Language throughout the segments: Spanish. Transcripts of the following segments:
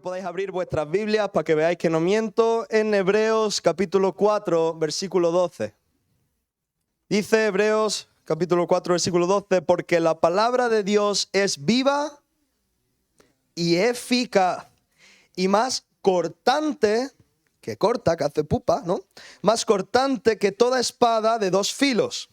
podéis abrir vuestras Biblias para que veáis que no miento en Hebreos capítulo 4, versículo 12. Dice Hebreos capítulo 4, versículo 12, porque la palabra de Dios es viva y eficaz y más cortante, que corta, que hace pupa, ¿no? Más cortante que toda espada de dos filos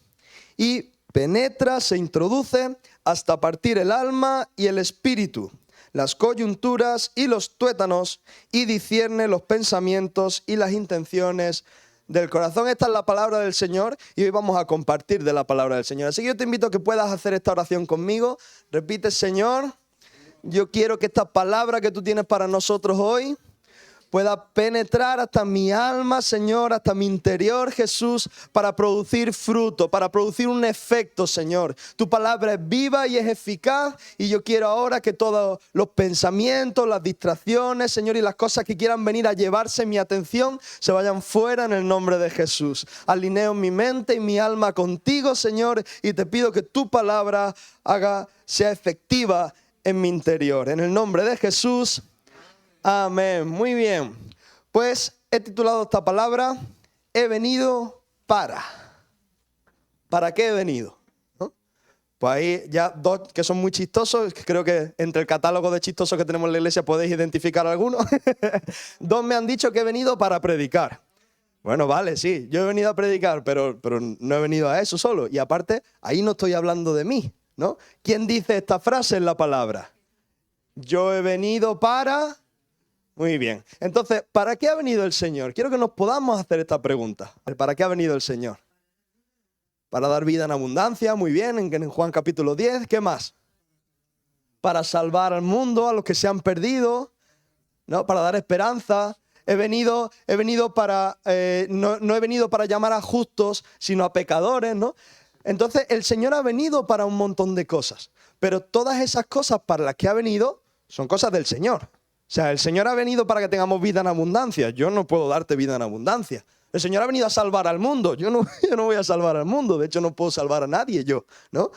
y penetra, se introduce hasta partir el alma y el espíritu, las coyunturas y los tuétanos, y discierne los pensamientos y las intenciones del corazón. Esta es la palabra del Señor y hoy vamos a compartir de la palabra del Señor. Así que yo te invito a que puedas hacer esta oración conmigo. Repite: Señor, yo quiero que esta palabra que tú tienes para nosotros hoy pueda penetrar hasta mi alma, Señor, hasta mi interior, Jesús, para producir fruto, para producir un efecto, Señor. Tu palabra es viva y es eficaz y yo quiero ahora que todos los pensamientos, las distracciones, Señor, y las cosas que quieran venir a llevarse mi atención se vayan fuera en el nombre de Jesús. Alineo mi mente y mi alma contigo, Señor, y te pido que tu palabra sea efectiva en mi interior. En el nombre de Jesús. Amén. Muy bien. Pues he titulado esta palabra: he venido para. ¿Para qué he venido? ¿No? Pues ahí ya dos que son muy chistosos. Creo que entre el catálogo de chistosos que tenemos en la iglesia podéis identificar algunos. Dos me han dicho que he venido para predicar. Bueno, vale, sí, yo he venido a predicar, pero no he venido a eso solo. Y aparte, ahí no estoy hablando de mí, ¿no? ¿Quién dice esta frase en la palabra? Yo he venido para... Muy bien. Entonces, ¿para qué ha venido el Señor? Quiero que nos podamos hacer esta pregunta. ¿Para qué ha venido el Señor? Para dar vida en abundancia, muy bien, en Juan capítulo 10. ¿Qué más? Para salvar al mundo, a los que se han perdido, ¿no? Para dar esperanza. No he venido para llamar a justos, sino a pecadores, ¿no? Entonces, el Señor ha venido para un montón de cosas. Pero todas esas cosas para las que ha venido son cosas del Señor. O sea, el Señor ha venido para que tengamos vida en abundancia. Yo no puedo darte vida en abundancia. El Señor ha venido a salvar al mundo. Yo no voy a salvar al mundo. De hecho, no puedo salvar a nadie yo, ¿no?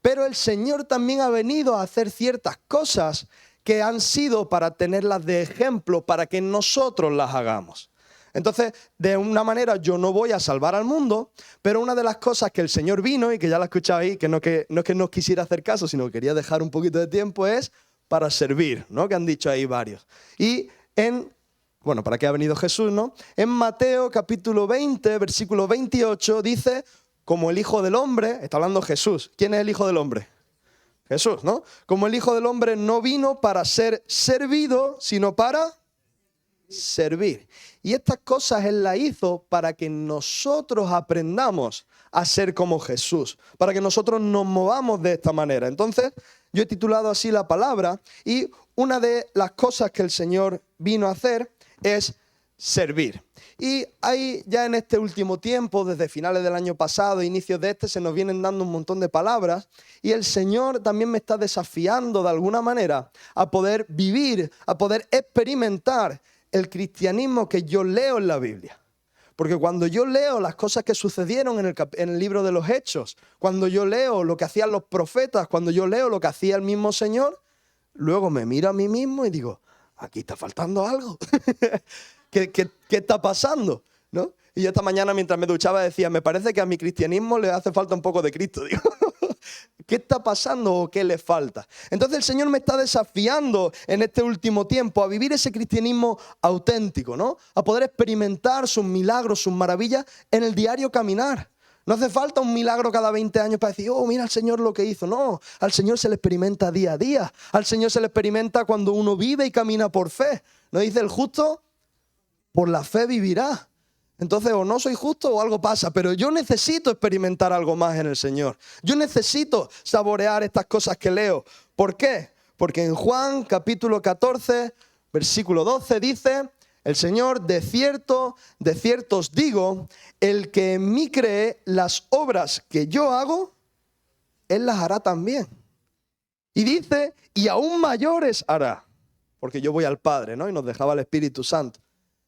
Pero el Señor también ha venido a hacer ciertas cosas que han sido para tenerlas de ejemplo, para que nosotros las hagamos. Entonces, de una manera, yo no voy a salvar al mundo, pero una de las cosas que el Señor vino, y que ya la escucháis, que no es que no quisiera hacer caso, sino que quería dejar un poquito de tiempo, es para servir, ¿no? Que han dicho ahí varios. Y ¿para qué ha venido Jesús, no? En Mateo capítulo 20, versículo 28, dice, como el Hijo del Hombre, está hablando Jesús. ¿Quién es el Hijo del Hombre? Jesús, ¿no? Como el Hijo del Hombre no vino para ser servido, sino para servir. Y estas cosas Él las hizo para que nosotros aprendamos a ser como Jesús, para que nosotros nos movamos de esta manera. Entonces, yo he titulado así la palabra, y una de las cosas que el Señor vino a hacer es servir. Y ahí ya en este último tiempo, desde finales del año pasado, inicios de se nos vienen dando un montón de palabras, y el Señor también me está desafiando de alguna manera a poder vivir, a poder experimentar el cristianismo que yo leo en la Biblia. Porque cuando yo leo las cosas que sucedieron en el libro de los Hechos, cuando yo leo lo que hacían los profetas, cuando yo leo lo que hacía el mismo Señor, luego me miro a mí mismo y digo, aquí está faltando algo. ¿Qué está pasando? ¿No? Y yo esta mañana mientras me duchaba decía, me parece que a mi cristianismo le hace falta un poco de Cristo. Digo, ¿qué está pasando o qué le falta? Entonces el Señor me está desafiando en este último tiempo a vivir ese cristianismo auténtico, ¿no? A poder experimentar sus milagros, sus maravillas en el diario caminar. No hace falta un milagro cada 20 años para decir, oh, mira al Señor lo que hizo. No, al Señor se le experimenta día a día. Al Señor se le experimenta cuando uno vive y camina por fe. ¿No dice el justo? Por la fe vivirá. Entonces, o no soy justo o algo pasa, pero yo necesito experimentar algo más en el Señor. Yo necesito saborear estas cosas que leo. ¿Por qué? Porque en Juan capítulo 14, versículo 12 dice, el Señor, de cierto os digo, el que en mí cree, las obras que yo hago, Él las hará también. Y dice, y aún mayores hará, porque yo voy al Padre, ¿no? Y nos dejaba el Espíritu Santo.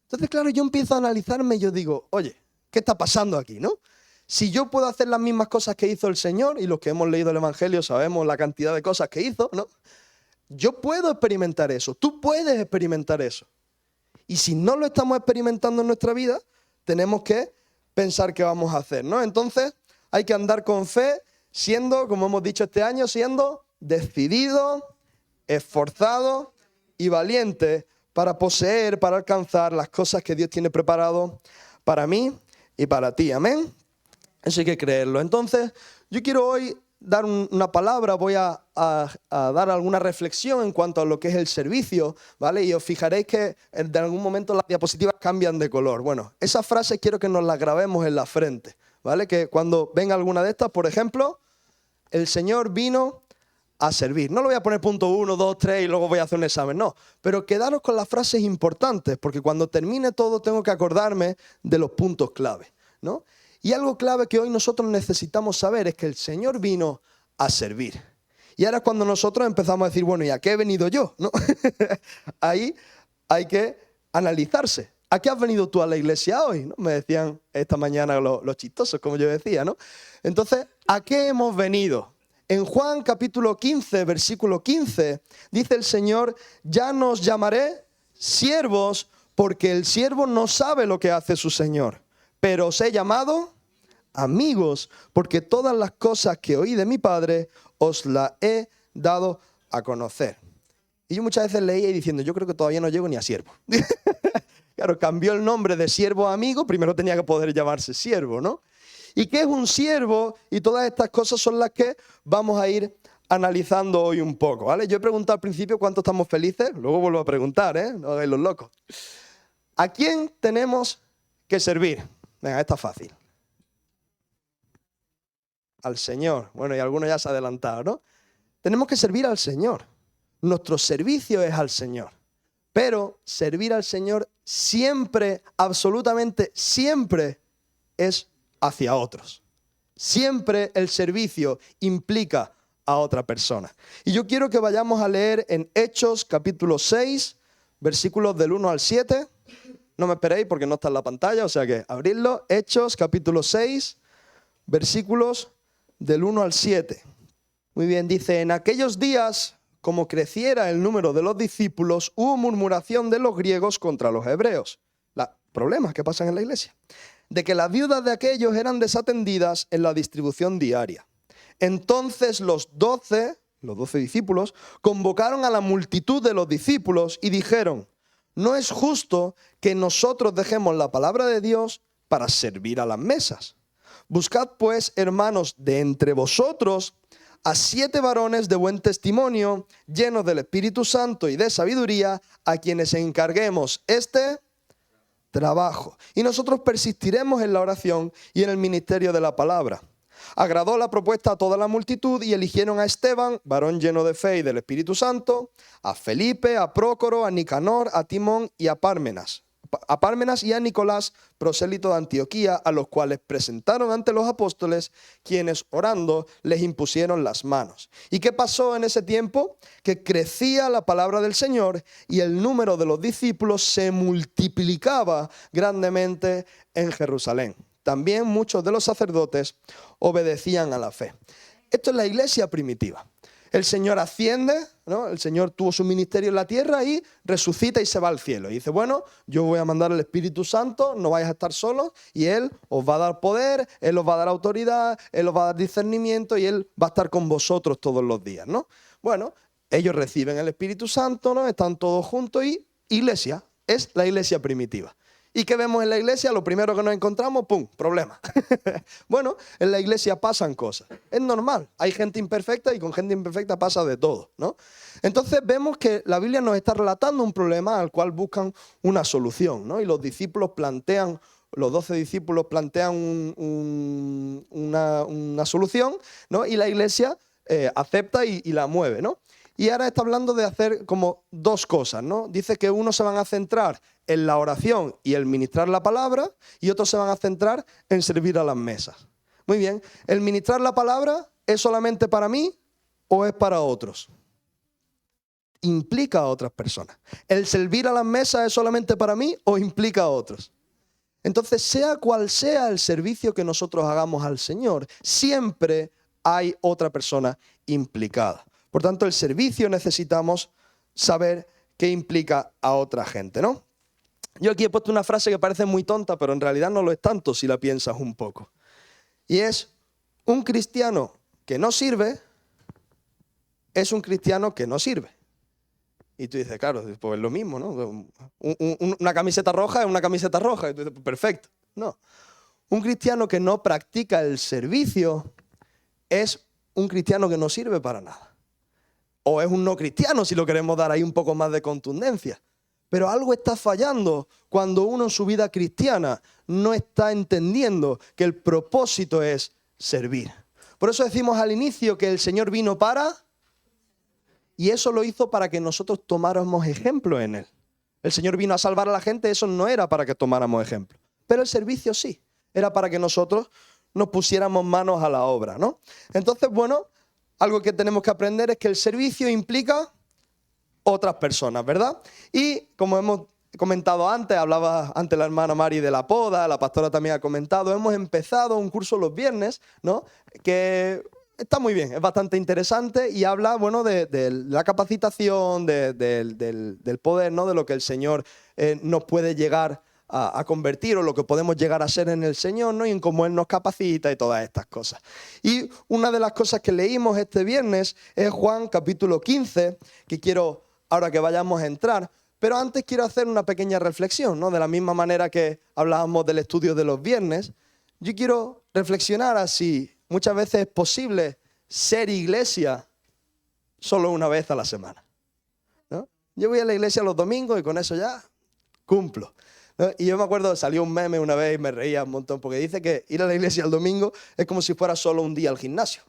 Entonces, claro, yo empiezo a analizarme y yo digo, oye, ¿qué está pasando aquí, no? Si yo puedo hacer las mismas cosas que hizo el Señor, y los que hemos leído el Evangelio sabemos la cantidad de cosas que hizo, ¿no? Yo puedo experimentar eso, tú puedes experimentar eso. Y si no lo estamos experimentando en nuestra vida, tenemos que pensar qué vamos a hacer, ¿no? Entonces, hay que andar con fe, siendo, como hemos dicho este año, siendo decidido, esforzado y valiente para poseer, para alcanzar las cosas que Dios tiene preparado para mí y para ti. Amén. Eso hay que creerlo. Entonces, yo quiero hoy dar una palabra, voy a dar alguna reflexión en cuanto a lo que es el servicio, ¿vale? Y os fijaréis que en algún momento las diapositivas cambian de color. Bueno, esas frases quiero que nos las grabemos en la frente, ¿vale? Que cuando venga alguna de estas, por ejemplo, el Señor vino a servir. No lo voy a poner punto 1, 2, 3 y luego voy a hacer un examen, no. Pero quedaros con las frases importantes, porque cuando termine todo tengo que acordarme de los puntos clave, ¿no? Y algo clave que hoy nosotros necesitamos saber es que el Señor vino a servir. Y ahora es cuando nosotros empezamos a decir, bueno, ¿y a qué he venido yo? ¿No? Ahí hay que analizarse. ¿A qué has venido tú a la iglesia hoy? ¿No? Me decían esta mañana los chistosos, como yo decía, ¿no? Entonces, ¿a qué hemos venido? En Juan capítulo 15, versículo 15, dice el Señor, ya no os llamaré siervos, porque el siervo no sabe lo que hace su Señor. Pero os he llamado amigos, porque todas las cosas que oí de mi Padre os las he dado a conocer. Y yo muchas veces leía y diciendo, yo creo que todavía no llego ni a siervo. Claro, cambió el nombre de siervo a amigo, primero tenía que poder llamarse siervo, ¿no? ¿Y qué es un siervo? Y todas estas cosas son las que vamos a ir analizando hoy un poco, ¿vale? Yo he preguntado al principio cuánto estamos felices, luego vuelvo a preguntar, ¿eh? No hagáis los locos. ¿A quién tenemos que servir? Venga, esta es fácil. Al Señor. Bueno, y algunos ya se ha adelantado, ¿no? Tenemos que servir al Señor. Nuestro servicio es al Señor. Pero servir al Señor siempre, absolutamente siempre, es hacia otros. Siempre el servicio implica a otra persona. Y yo quiero que vayamos a leer en Hechos capítulo 6, versículos del 1 al 7. No me esperéis porque no está en la pantalla, o sea que abridlo. Hechos capítulo 6, versículos del 1 al 7. Muy bien, dice, en aquellos días, como creciera el número de los discípulos, hubo murmuración de los griegos contra los hebreos. Problemas que pasan en la iglesia. De que las viudas de aquellos eran desatendidas en la distribución diaria. Entonces los 12 discípulos, convocaron a la multitud de los discípulos y dijeron, no es justo que nosotros dejemos la palabra de Dios para servir a las mesas. Buscad pues, hermanos, de entre vosotros a 7 varones de buen testimonio, llenos del Espíritu Santo y de sabiduría, a quienes encarguemos este trabajo. Y nosotros persistiremos en la oración y en el ministerio de la palabra. Agradó la propuesta a toda la multitud y eligieron a Esteban, varón lleno de fe y del Espíritu Santo, a Felipe, a Prócoro, a Nicanor, a Timón y a Pármenas y a Nicolás, prosélito de Antioquía, a los cuales presentaron ante los apóstoles, quienes orando les impusieron las manos. ¿Y qué pasó en ese tiempo? Que crecía la palabra del Señor y el número de los discípulos se multiplicaba grandemente en Jerusalén. También muchos de los sacerdotes obedecían a la fe. Esto es la iglesia primitiva. El Señor asciende, ¿no? El Señor tuvo su ministerio en la tierra y resucita y se va al cielo. Y dice, bueno, yo voy a mandar al Espíritu Santo, no vais a estar solos, y Él os va a dar poder, Él os va a dar autoridad, Él os va a dar discernimiento y Él va a estar con vosotros todos los días, ¿no? Bueno, ellos reciben el Espíritu Santo, ¿no? Están todos juntos y iglesia, es la iglesia primitiva. ¿Y qué vemos en la iglesia? Lo primero que nos encontramos, ¡pum!, problema. Bueno, en la iglesia pasan cosas. Es normal. Hay gente imperfecta y con gente imperfecta pasa de todo, ¿no? Entonces vemos que la Biblia nos está relatando un problema al cual buscan una solución, ¿no? Y los discípulos plantean, los 12 discípulos plantean una solución, ¿no? Y la iglesia acepta y la mueve, ¿no? Y ahora está hablando de hacer como 2 cosas, ¿no? Dice que unos se van a centrar en la oración y el ministrar la palabra y otros se van a centrar en servir a las mesas. Muy bien, ¿el ministrar la palabra es solamente para mí o es para otros? Implica a otras personas. ¿El servir a las mesas es solamente para mí o implica a otros? Entonces, sea cual sea el servicio que nosotros hagamos al Señor, siempre hay otra persona implicada. Por tanto, el servicio necesitamos saber qué implica a otra gente, ¿no? Yo aquí he puesto una frase que parece muy tonta, pero en realidad no lo es tanto si la piensas un poco. Y es, un cristiano que no sirve es un cristiano que no sirve. Y tú dices, claro, pues es lo mismo, ¿no? Una camiseta roja es una camiseta roja. Y tú dices, pues perfecto. No. Un cristiano que no practica el servicio es un cristiano que no sirve para nada. O es un no cristiano, si lo queremos dar ahí un poco más de contundencia. Pero algo está fallando cuando uno en su vida cristiana no está entendiendo que el propósito es servir. Por eso decimos al inicio que el Señor vino para... Y eso lo hizo para que nosotros tomáramos ejemplo en Él. El Señor vino a salvar a la gente, eso no era para que tomáramos ejemplo. Pero el servicio sí, era para que nosotros nos pusiéramos manos a la obra, ¿no? Entonces, bueno, algo que tenemos que aprender es que el servicio implica otras personas, ¿verdad? Y como hemos comentado antes, hablaba antes la hermana Mari de la poda, la pastora también ha comentado, hemos empezado un curso los viernes, ¿no? Que está muy bien, es bastante interesante y habla, bueno, de la capacitación, del poder, ¿no? De lo que el Señor nos puede llegar a convertir o lo que podemos llegar a ser en el Señor, ¿no? Y en cómo Él nos capacita y todas estas cosas. Y una de las cosas que leímos este viernes es Juan capítulo 15, que quiero ahora que vayamos a entrar, pero antes quiero hacer una pequeña reflexión, ¿no? De la misma manera que hablábamos del estudio de los viernes, yo quiero reflexionar así. Muchas veces es posible ser iglesia solo una vez a la semana, ¿no? Yo voy a la iglesia los domingos y con eso ya cumplo, ¿no? Y yo me acuerdo, salió un meme una vez y me reía un montón, porque dice que ir a la iglesia el domingo es como si fuera solo un día al gimnasio.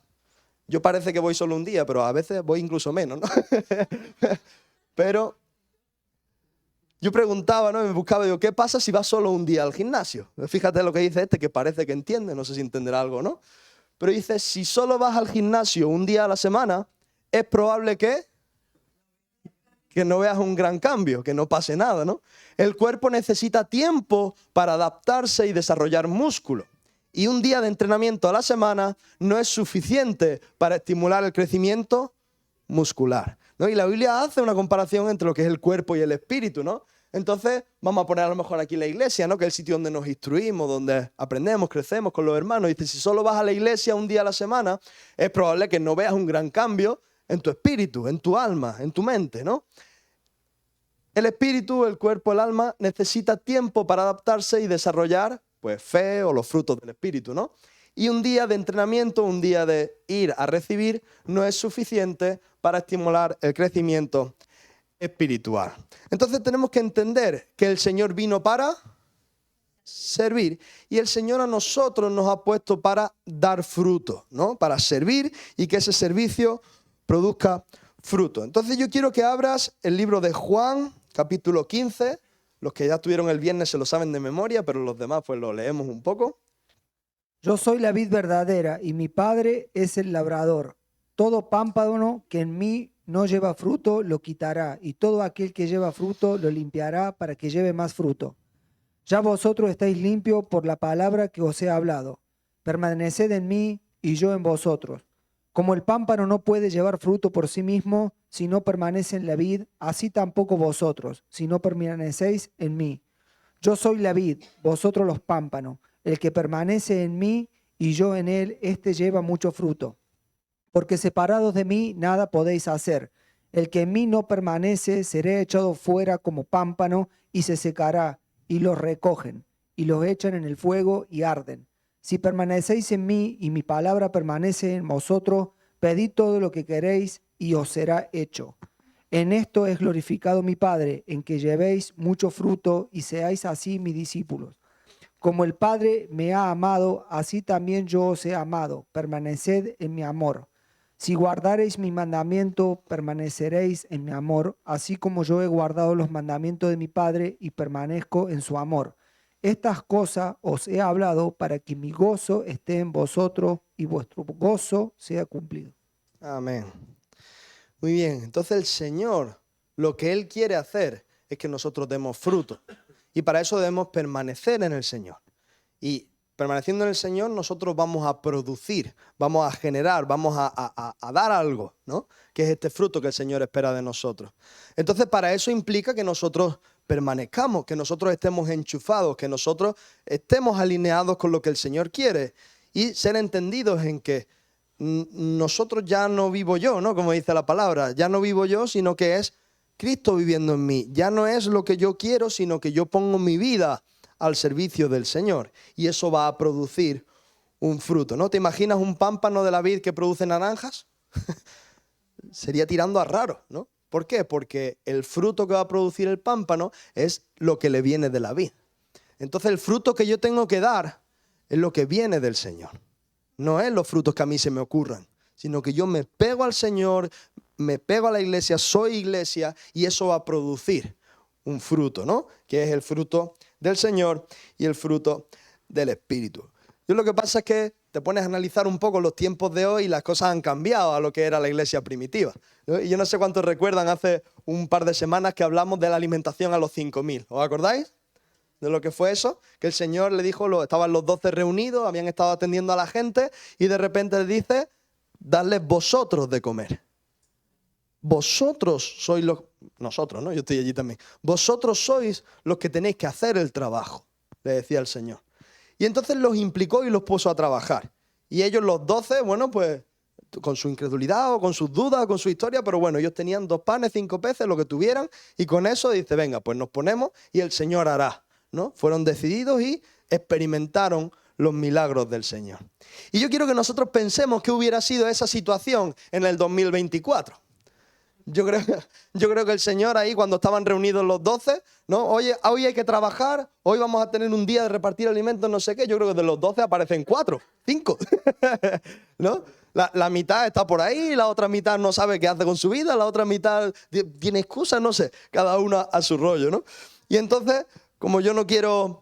Yo parece que voy solo un día, pero a veces voy incluso menos, ¿no? Pero yo preguntaba, ¿no? Me buscaba, digo, ¿qué pasa si vas solo un día al gimnasio? Fíjate lo que dice este, que parece que entiende, no sé si entenderá algo, ¿no? Pero dice, si solo vas al gimnasio un día a la semana, es probable que no veas un gran cambio, que no pase nada, ¿no? El cuerpo necesita tiempo para adaptarse y desarrollar músculo. Y un día de entrenamiento a la semana no es suficiente para estimular el crecimiento muscular, ¿no? Y la Biblia hace una comparación entre lo que es el cuerpo y el espíritu, ¿no? Entonces, vamos a poner a lo mejor aquí la iglesia, ¿no? Que es el sitio donde nos instruimos, donde aprendemos, crecemos con los hermanos. Y dice, si solo vas a la iglesia un día a la semana, es probable que no veas un gran cambio en tu espíritu, en tu alma, en tu mente, ¿no? El espíritu, el cuerpo, el alma necesita tiempo para adaptarse y desarrollar, pues, fe o los frutos del espíritu, ¿no? Y un día de entrenamiento, un día de ir a recibir, no es suficiente para estimular el crecimiento espiritual. Entonces tenemos que entender que el Señor vino para servir y el Señor a nosotros nos ha puesto para dar fruto, ¿no? Para servir y que ese servicio produzca fruto. Entonces yo quiero que abras el libro de Juan, capítulo 15. Los que ya estuvieron el viernes se lo saben de memoria, pero los demás pues lo leemos un poco. Yo soy la vid verdadera y mi Padre es el labrador. Todo pámpano que en mí no lleva fruto lo quitará, y todo aquel que lleva fruto lo limpiará para que lleve más fruto. Ya vosotros estáis limpios por la palabra que os he hablado. Permaneced en mí y yo en vosotros. Como el pámpano no puede llevar fruto por sí mismo si no permanece en la vid, así tampoco vosotros, si no permanecéis en mí. Yo soy la vid, vosotros los pámpanos. El que permanece en mí y yo en él, éste lleva mucho fruto. Porque separados de mí nada podéis hacer. El que en mí no permanece será echado fuera como pámpano y se secará, y los recogen, y los echan en el fuego y arden. Si permanecéis en mí y mi palabra permanece en vosotros, pedid todo lo que queréis y os será hecho. En esto es glorificado mi Padre, en que llevéis mucho fruto y seáis así mis discípulos. Como el Padre me ha amado, así también yo os he amado. Permaneced en mi amor. Si guardareis mi mandamiento, permaneceréis en mi amor, así como yo he guardado los mandamientos de mi Padre y permanezco en su amor. Estas cosas os he hablado para que mi gozo esté en vosotros y vuestro gozo sea cumplido. Amén. Muy bien, entonces el Señor, lo que Él quiere hacer es que nosotros demos fruto. Y para eso debemos permanecer en el Señor. Y permaneciendo en el Señor, nosotros vamos a producir, vamos a generar, vamos a dar algo, ¿no? Que es este fruto que el Señor espera de nosotros. Entonces, para eso implica que nosotros permanezcamos, que nosotros estemos enchufados, que nosotros estemos alineados con lo que el Señor quiere y ser entendidos en que nosotros ya no vivo yo, ¿no? Como dice la palabra, ya no vivo yo, sino que es Cristo viviendo en mí. Ya no es lo que yo quiero, sino que yo pongo mi vida al servicio del Señor. Y eso va a producir un fruto, ¿no? ¿Te imaginas un pámpano de la vid que produce naranjas? Sería tirando a raro, ¿no? ¿Por qué? Porque el fruto que va a producir el pámpano es lo que le viene de la vid. Entonces el fruto que yo tengo que dar es lo que viene del Señor. No es los frutos que a mí se me ocurran, sino que yo me pego al Señor, me pego a la iglesia, soy iglesia y eso va a producir un fruto, ¿no? Que es el fruto del Señor y el fruto del Espíritu. Yo lo que pasa es que te pones a analizar un poco los tiempos de hoy y las cosas han cambiado a lo que era la iglesia primitiva, ¿no? Y yo no sé cuántos recuerdan hace un par de semanas que hablamos de la alimentación a los 5.000. ¿Os acordáis de lo que fue eso? Que el Señor le dijo, estaban los 12 reunidos, habían estado atendiendo a la gente y de repente le dice, dadles vosotros de comer. Vosotros sois los... Nosotros, ¿no? Yo estoy allí también. Vosotros sois los que tenéis que hacer el trabajo, le decía el Señor. Y entonces los implicó y los puso a trabajar. Y ellos los 12, bueno, pues con su incredulidad o con sus dudas o con su historia, pero bueno, ellos tenían 2 panes, 5 peces, lo que tuvieran, y con eso dice, venga, pues nos ponemos y el Señor hará, ¿no? Fueron decididos y experimentaron los milagros del Señor. Y yo quiero que nosotros pensemos qué hubiera sido esa situación en el 2024. Yo creo que el Señor ahí, cuando estaban reunidos los 12, ¿no? Oye, hoy hay que trabajar, hoy vamos a tener un día de repartir alimentos, no sé qué. Yo creo que de los 12 aparecen 4, 5, ¿no? La mitad está por ahí, la otra mitad no sabe qué hace con su vida, la otra mitad tiene excusas, no sé, cada uno a su rollo, ¿no? Y entonces, como yo no quiero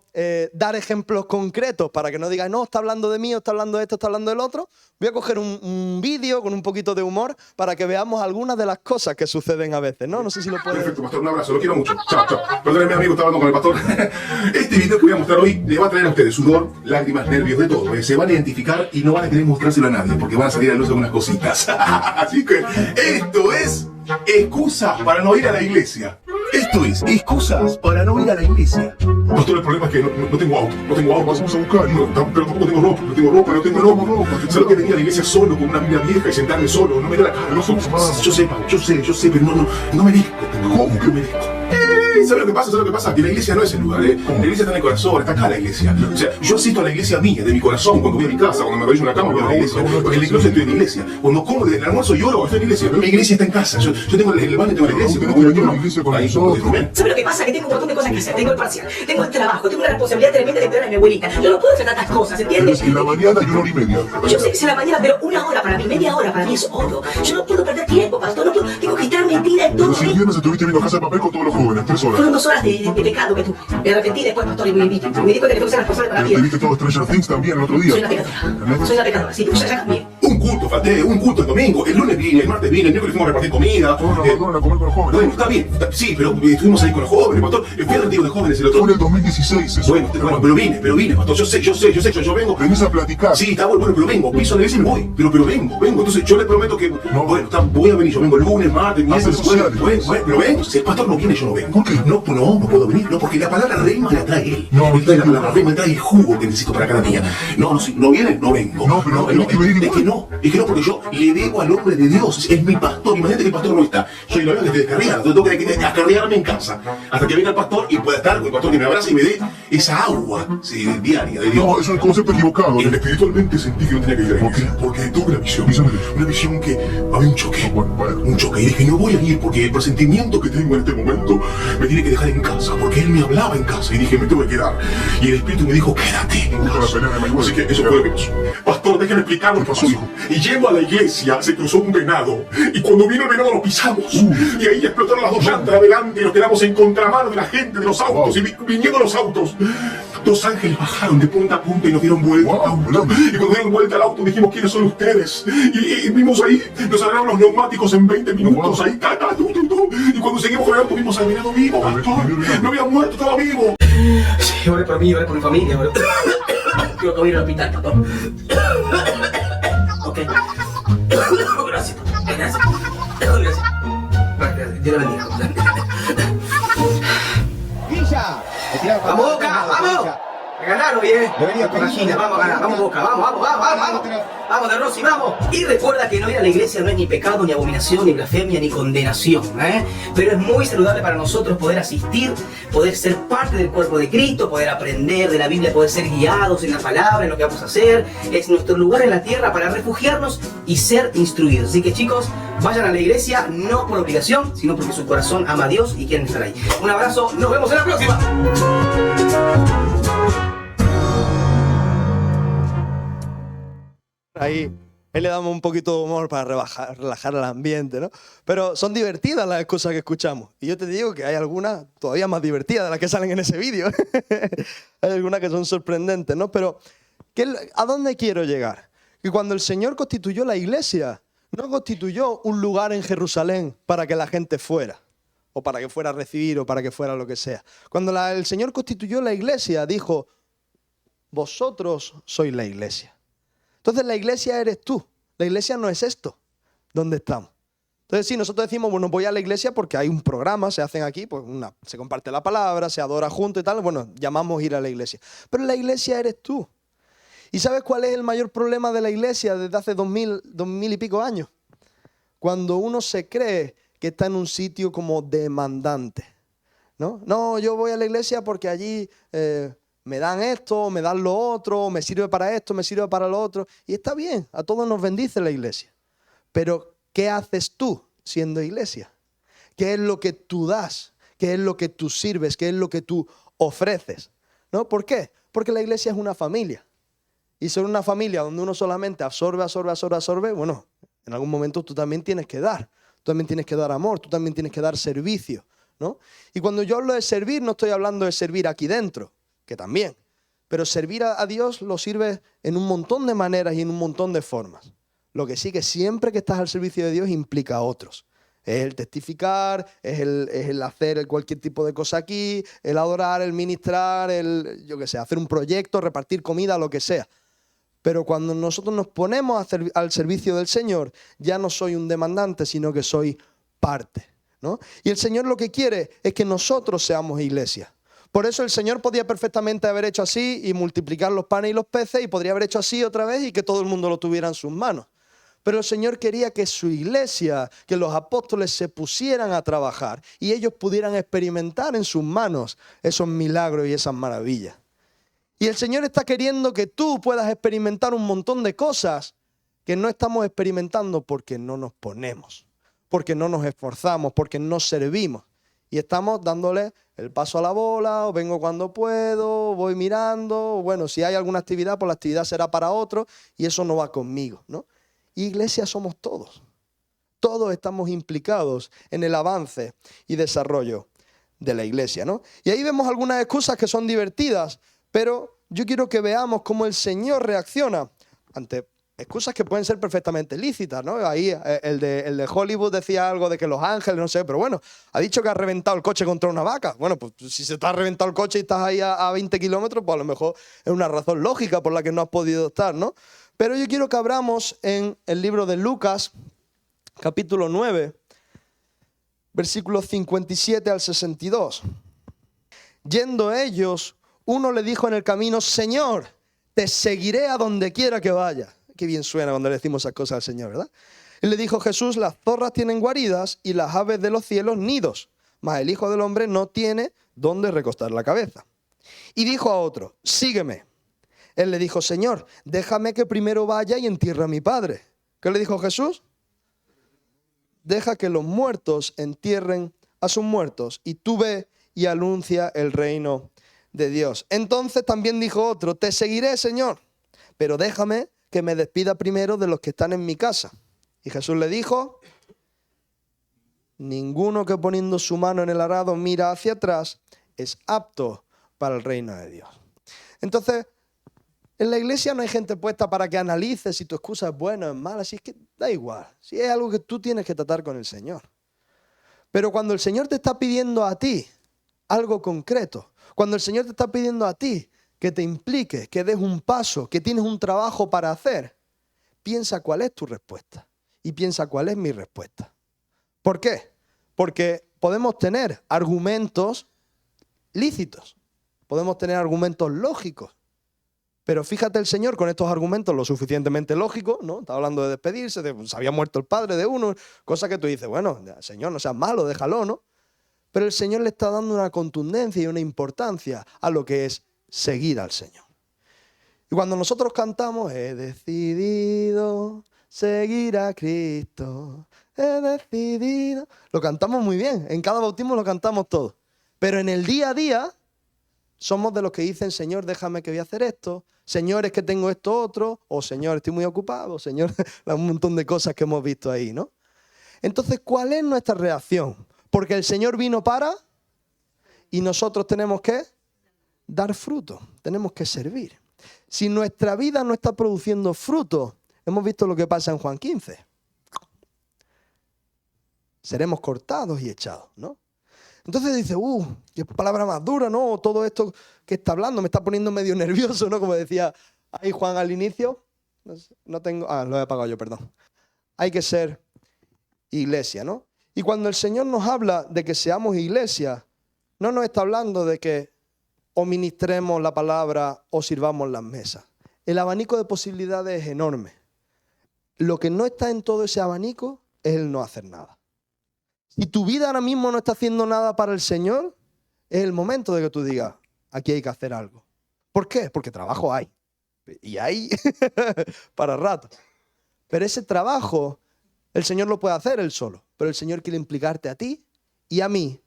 dar ejemplos concretos para que no digan, no, está hablando de mí, o está hablando de esto, está hablando del otro, voy a coger un vídeo con un poquito de humor para que veamos algunas de las cosas que suceden a veces, ¿no? No sé si lo puedes... Perfecto, pastor, un abrazo, lo quiero mucho. Chao, chao. Perdónenme, amigo, estaba hablando con el pastor. Este video que voy a mostrar hoy le va a traer a ustedes sudor, lágrimas, nervios, de todo. Se van a identificar y no van a querer mostrárselo a nadie porque van a salir a luz algunas cositas. Así que esto es excusas para no ir a la iglesia. Esto es excusas para no ir a la iglesia. Pastor, el problema es que no tengo auto. No tengo auto. Vamos a buscar. No, pero tampoco tengo ropa. No tengo ropa, no tengo ropa. Solo que venir a la iglesia solo, con una Biblia vieja y sentarme solo. No me da la cara. No somos más. Yo sé, pero no merezco. ¿Cómo que merezco? ¿Sabes lo que pasa? ¿Sabes lo que pasa? Que la iglesia no es el lugar, ¿eh? La iglesia está en el corazón, está acá la iglesia. O sea, yo asisto a la iglesia mía, de mi corazón, cuando voy a mi casa, cuando me arrodillo en la cama, voy a la iglesia. Porque en la iglesia estoy en la iglesia. Cuando como del almuerzo lloro, estoy en la iglesia. Mi iglesia está en casa. Yo tengo el baño, tengo la iglesia. Tengo la iglesia con nosotros. ¿Sabes lo que pasa? Que tengo un montón de cosas que hacer. Tengo el parcial, tengo el trabajo, tengo una responsabilidad tremenda de cuidar a mi abuelita. Yo no puedo hacer tantas cosas, ¿entiendes? En la mañana y 1 hora y media. Yo sé que es en la mañana, pero 1 hora para mí, media hora para mí es oro. Yo no puedo perder tiempo, pastor. No puedo, tengo que estar metida en todo. Pero si el viernes estuviste viendo Casa de Papel con todos los jóvenes, 3 horas. Fueron 2 horas de pecado que tuve. Me arrepentí después, pastor, y me di cuenta que tengo que ser responsable para la Te vida. viste todo Stranger Things también el otro día. Soy una pecadora. Soy una pecadora, sí, ya cambié. Un culto, falté, un culto el domingo. El lunes vine, el martes vine, el miércoles fuimos a repartir comida. Fueron a comer con los jóvenes. Bueno, está bien, sí, pero estuvimos ahí con los jóvenes, pastor. Fui al retiro de jóvenes el otro. Fue en el 2016 eso. Bueno, pero vine, pastor. Yo vengo. Venís a platicar. Sí, está bueno, pero vengo. Piso a la iglesia y me voy. Pero vengo. Entonces yo le prometo que, voy a venir. Yo vengo el lunes, martes, miércoles, jueves. Bueno, pero vengo. Si el pastor no viene, yo no vengo. ¿Por qué? No puedo venir. No, porque la palabra rema la trae él. Él trae la palabra rema, trae el jugo que necesito para cada día. No viene, no vengo. No, pero es que no, porque yo le debo al hombre de Dios. Es mi pastor. Imagínate que el pastor no está. Soy la verdad que te descarriada. Entonces tengo que acarrearme en casa hasta que venga el pastor y pueda estar con el pastor que me abrace y me dé esa agua diaria de Dios. No, es un concepto equivocado. Espiritualmente sentí que no tenía que ir a la iglesia. Porque tuve una visión que había un choque. Un choque. Y dije, no voy a ir porque el presentimiento que tengo en este momento me tiene que dejar en casa. Porque él me hablaba en casa y dije, me tengo que quedar. Y el Espíritu me dijo, quédate en casa. Así que eso fue lo que pasó. Pastor, déjame explicar lo que pasó. Y llego a la iglesia, se cruzó un venado. Y cuando vino el venado lo pisamos. Y ahí explotaron las 2 llantas adelante y nos quedamos en contramano de la gente, de los autos. Y vinieron los autos. 2 ángeles bajaron de punta a punta y nos dieron vuelta al auto. Y cuando dieron vuelta al auto dijimos, ¿quiénes son ustedes? Y vimos ahí, nos arreglaron los neumáticos en 20 minutos. Ahí, y cuando seguimos con el auto vimos al venado vivo, pastor. No había muerto, estaba vivo. Sí, ore por mí, ore por mi familia, ore. Creo que voy a ir al hospital, pastor. Ok. Gracias, pastor. Gracias. Gracias. Dios le bendiga. ¡Villa! ¡Vamos, Boca! ¡Vamos! Me ganaron bien. Imagina, vamos a ganar. Vamos, Boca. Vamos, De Rossi, vamos. Y recuerda que no ir a la iglesia no es ni pecado, ni abominación, ni blasfemia, ni condenación. Pero es muy saludable para nosotros poder asistir, poder ser parte del cuerpo de Cristo, poder aprender de la Biblia, poder ser guiados en la palabra, en lo que vamos a hacer. Es nuestro lugar en la tierra para refugiarnos y ser instruidos. Así que, chicos, vayan a la iglesia no por obligación, sino porque su corazón ama a Dios y quieren estar ahí. Un abrazo, nos vemos en la próxima. Ahí le damos un poquito de humor para relajar el ambiente, ¿no? Pero son divertidas las cosas que escuchamos. Y yo te digo que hay algunas todavía más divertidas de las que salen en ese vídeo. Hay algunas que son sorprendentes, ¿no? Pero ¿a dónde quiero llegar? Que cuando el Señor constituyó la iglesia, no constituyó un lugar en Jerusalén para que la gente fuera, o para que fuera a recibir, o para que fuera lo que sea. Cuando el Señor constituyó la iglesia, dijo, vosotros sois la iglesia. Entonces la iglesia eres tú. La iglesia no es esto, donde estamos. Entonces sí, nosotros decimos, bueno, voy a la iglesia porque hay un programa, se hacen aquí, pues se comparte la palabra, se adora junto y tal. Bueno, llamamos ir a la iglesia. Pero la iglesia eres tú. ¿Y sabes cuál es el mayor problema de la iglesia desde hace 2000 y pico años? Cuando uno se cree que está en un sitio como demandante. No, yo voy a la iglesia porque allí me dan esto, me dan lo otro, me sirve para esto, me sirve para lo otro. Y está bien, a todos nos bendice la iglesia. Pero ¿qué haces tú siendo iglesia? ¿Qué es lo que tú das? ¿Qué es lo que tú sirves? ¿Qué es lo que tú ofreces? ¿No? ¿Por qué? Porque la iglesia es una familia. Y ser una familia donde uno solamente absorbe, bueno, en algún momento tú también tienes que dar. Tú también tienes que dar amor, tú también tienes que dar servicio, ¿no? Y cuando yo hablo de servir, no estoy hablando de servir aquí dentro, que también. Pero servir a Dios lo sirve en un montón de maneras y en un montón de formas. Lo que sí que siempre que estás al servicio de Dios implica a otros. Es el testificar, es el hacer cualquier tipo de cosa aquí, el adorar, el ministrar, hacer un proyecto, repartir comida, lo que sea. Pero cuando nosotros nos ponemos al servicio del Señor, ya no soy un demandante, sino que soy parte, ¿no? Y el Señor lo que quiere es que nosotros seamos iglesia. Por eso el Señor podía perfectamente haber hecho así y multiplicar los panes y los peces, y podría haber hecho así otra vez y que todo el mundo lo tuviera en sus manos. Pero el Señor quería que su iglesia, que los apóstoles se pusieran a trabajar y ellos pudieran experimentar en sus manos esos milagros y esas maravillas. Y el Señor está queriendo que tú puedas experimentar un montón de cosas que no estamos experimentando porque no nos ponemos, porque no nos esforzamos, porque no servimos. Y estamos dándole el paso a la bola, o vengo cuando puedo, voy mirando, o bueno, si hay alguna actividad, pues la actividad será para otro y eso no va conmigo, ¿no? Y iglesia somos todos. Todos estamos implicados en el avance y desarrollo de la iglesia, ¿no? Y ahí vemos algunas excusas que son divertidas, pero yo quiero que veamos cómo el Señor reacciona ante excusas que pueden ser perfectamente lícitas, ¿no? Ahí el de Hollywood decía algo de que los ángeles, no sé, pero bueno, ha dicho que ha reventado el coche contra una vaca. Bueno, pues si se te ha reventado el coche y estás ahí a 20 kilómetros, pues a lo mejor es una razón lógica por la que no has podido estar, ¿no? Pero yo quiero que abramos en el libro de Lucas, capítulo 9, versículos 57 al 62. Yendo ellos, uno le dijo en el camino, Señor, te seguiré a donde quiera que vaya. Qué bien suena cuando le decimos esas cosas al Señor, ¿verdad? Y le dijo Jesús, las zorras tienen guaridas y las aves de los cielos nidos, mas el Hijo del Hombre no tiene dónde recostar la cabeza. Y dijo a otro, sígueme. Él le dijo, Señor, déjame que primero vaya y entierre a mi padre. ¿Qué le dijo Jesús? Deja que los muertos entierren a sus muertos y tú ve y anuncia el reino de Dios. Entonces también dijo otro, te seguiré, Señor, pero déjame que me despida primero de los que están en mi casa. Y Jesús le dijo, ninguno que poniendo su mano en el arado mira hacia atrás es apto para el reino de Dios. Entonces, en la iglesia no hay gente puesta para que analice si tu excusa es buena o es mala, si es que da igual, si es algo que tú tienes que tratar con el Señor. Pero cuando el Señor te está pidiendo a ti algo concreto, cuando el Señor te está pidiendo a ti que te impliques, que des un paso, que tienes un trabajo para hacer, piensa cuál es tu respuesta y piensa cuál es mi respuesta. ¿Por qué? Porque podemos tener argumentos lícitos, podemos tener argumentos lógicos, pero fíjate el Señor con estos argumentos lo suficientemente lógicos, ¿no? Está hablando de despedirse, se había muerto el padre de uno, cosa que tú dices, bueno, Señor, no seas malo, déjalo, ¿no? Pero el Señor le está dando una contundencia y una importancia a lo que es seguir al Señor. Y cuando nosotros cantamos, he decidido seguir a Cristo, he decidido, lo cantamos muy bien, en cada bautismo lo cantamos todo. Pero en el día a día somos de los que dicen, Señor, déjame que voy a hacer esto, Señor, es que tengo esto otro, o Señor, estoy muy ocupado, Señor, un montón de cosas que hemos visto ahí, ¿no? Entonces, ¿cuál es nuestra reacción? Porque el Señor vino para y nosotros tenemos que dar fruto, tenemos que servir. Si nuestra vida no está produciendo fruto, hemos visto lo que pasa en Juan 15. Seremos cortados y echados, ¿no? Entonces dice, qué palabra más dura, ¿no? Todo esto que está hablando me está poniendo medio nervioso, ¿no? Como decía ahí Juan al inicio. No tengo, lo he apagado yo, perdón. Hay que ser iglesia, ¿no? Y cuando el Señor nos habla de que seamos iglesia, no nos está hablando de que o ministremos la palabra o sirvamos las mesas. El abanico de posibilidades es enorme. Lo que no está en todo ese abanico es el no hacer nada. Si tu vida ahora mismo no está haciendo nada para el Señor, es el momento de que tú digas, aquí hay que hacer algo. ¿Por qué? Porque trabajo hay. Y hay para rato. Pero ese trabajo, el Señor lo puede hacer él solo. Pero el Señor quiere implicarte a ti y a mí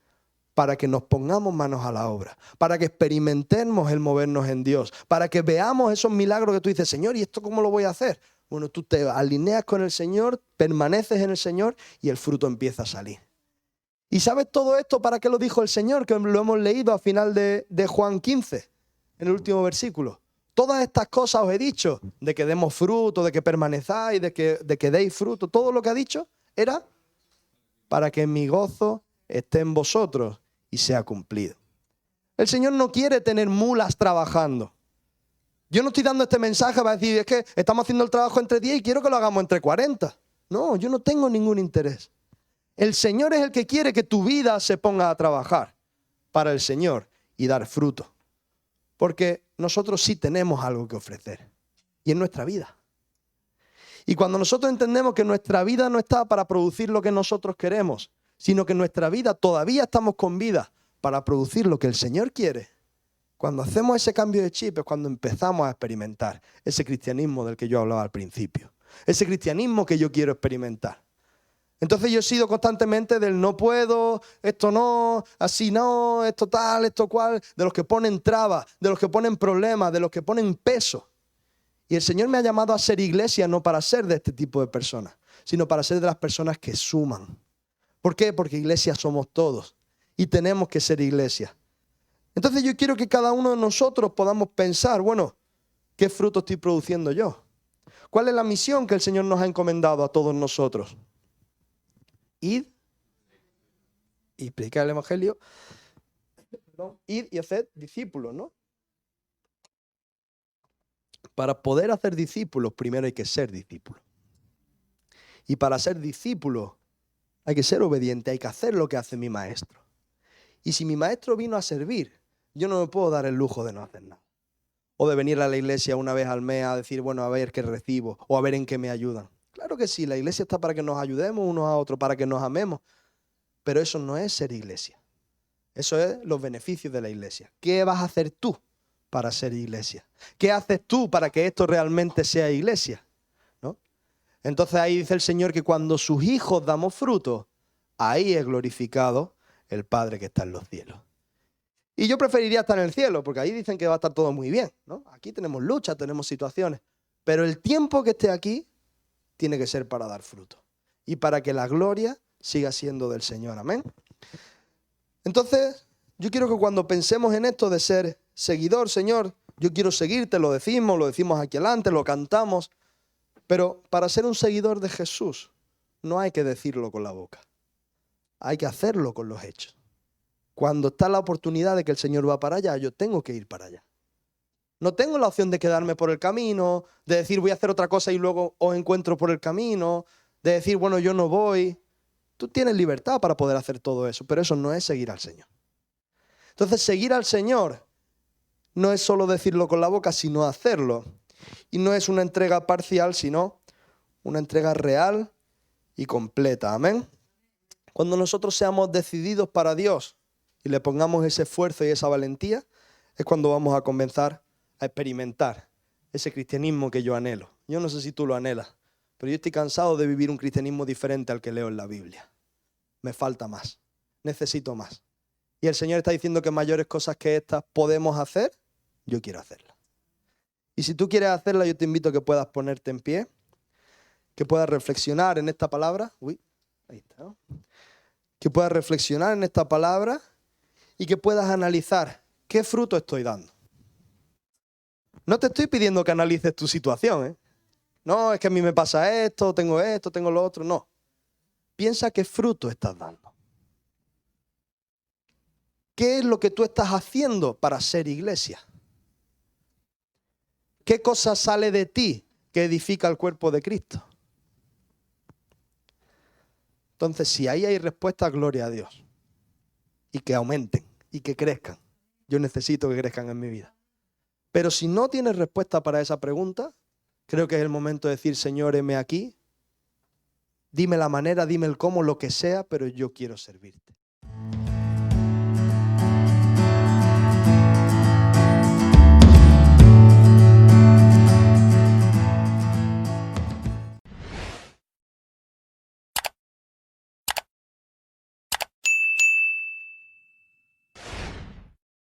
para que nos pongamos manos a la obra, para que experimentemos el movernos en Dios, para que veamos esos milagros que tú dices, Señor, ¿y esto cómo lo voy a hacer? Bueno, tú te alineas con el Señor, permaneces en el Señor y el fruto empieza a salir. ¿Y sabes todo esto para qué lo dijo el Señor? Que lo hemos leído al final de Juan 15, en el último versículo. Todas estas cosas os he dicho, de que demos fruto, de que permanezáis, de que deis fruto. Todo lo que ha dicho era para que mi gozo esté en vosotros y sea cumplido. El Señor no quiere tener mulas trabajando. Yo no estoy dando este mensaje para decir, es que estamos haciendo el trabajo entre 10 y quiero que lo hagamos entre 40. No, yo no tengo ningún interés. El Señor es el que quiere que tu vida se ponga a trabajar para el Señor y dar fruto. Porque nosotros sí tenemos algo que ofrecer. Y es nuestra vida. Y cuando nosotros entendemos que nuestra vida no está para producir lo que nosotros queremos, sino que nuestra vida todavía estamos con vida para producir lo que el Señor quiere, cuando hacemos ese cambio de chip es cuando empezamos a experimentar ese cristianismo del que yo hablaba al principio. Ese cristianismo que yo quiero experimentar. Entonces yo he sido constantemente del no puedo, esto no, así no, esto tal, esto cual, de los que ponen trabas, de los que ponen problemas, de los que ponen peso. Y el Señor me ha llamado a ser iglesia no para ser de este tipo de personas, sino para ser de las personas que suman. ¿Por qué? Porque iglesia somos todos y tenemos que ser iglesia. Entonces yo quiero que cada uno de nosotros podamos pensar, bueno, ¿qué fruto estoy produciendo yo? ¿Cuál es la misión que el Señor nos ha encomendado a todos nosotros? Id y predicar el Evangelio. Id y haced discípulos, ¿no? Para poder hacer discípulos, primero hay que ser discípulos. Y para ser discípulos hay que ser obediente, hay que hacer lo que hace mi maestro. Y si mi maestro vino a servir, yo no me puedo dar el lujo de no hacer nada. O de venir a la iglesia una vez al mes a decir, bueno, a ver qué recibo, o a ver en qué me ayudan. Claro que sí, la iglesia está para que nos ayudemos unos a otros, para que nos amemos. Pero eso no es ser iglesia. Eso es los beneficios de la iglesia. ¿Qué vas a hacer tú para ser iglesia? ¿Qué haces tú para que esto realmente sea iglesia? ¿No? Entonces ahí dice el Señor que cuando sus hijos damos fruto, ahí es glorificado el Padre que está en los cielos. Y yo preferiría estar en el cielo, porque ahí dicen que va a estar todo muy bien, ¿no? Aquí tenemos luchas, tenemos situaciones. Pero el tiempo que esté aquí tiene que ser para dar fruto. Y para que la gloria siga siendo del Señor. Amén. Entonces, yo quiero que cuando pensemos en esto de ser seguidor, Señor, yo quiero seguirte, lo decimos aquí adelante, lo cantamos. Pero para ser un seguidor de Jesús, no hay que decirlo con la boca. Hay que hacerlo con los hechos. Cuando está la oportunidad de que el Señor va para allá, yo tengo que ir para allá. No tengo la opción de quedarme por el camino, de decir voy a hacer otra cosa y luego os encuentro por el camino, de decir, bueno, yo no voy. Tú tienes libertad para poder hacer todo eso, pero eso no es seguir al Señor. Entonces, seguir al Señor no es solo decirlo con la boca, sino hacerlo. Y no es una entrega parcial, sino una entrega real y completa. Amén. Cuando nosotros seamos decididos para Dios y le pongamos ese esfuerzo y esa valentía, es cuando vamos a comenzar a experimentar ese cristianismo que yo anhelo. Yo no sé si tú lo anhelas, pero yo estoy cansado de vivir un cristianismo diferente al que leo en la Biblia. Me falta más, necesito más. Y el Señor está diciendo que mayores cosas que estas podemos hacer, yo quiero hacerlas. Y si tú quieres hacerlas, yo te invito a que puedas ponerte en pie, que puedas reflexionar en esta palabra. Ahí está, ¿no? Que puedas reflexionar en esta palabra y que puedas analizar qué fruto estoy dando. No te estoy pidiendo que analices tu situación, ¿eh? No, es que a mí me pasa esto, tengo lo otro. No. Piensa qué fruto estás dando. ¿Qué es lo que tú estás haciendo para ser iglesia? ¿Qué cosa sale de ti que edifica el cuerpo de Cristo? Entonces, si ahí hay respuesta, gloria a Dios. Y que aumenten y que crezcan. Yo necesito que crezcan en mi vida. Pero si no tienes respuesta para esa pregunta, creo que es el momento de decir, Señor, heme aquí. Dime la manera, dime el cómo, lo que sea, pero yo quiero servirte.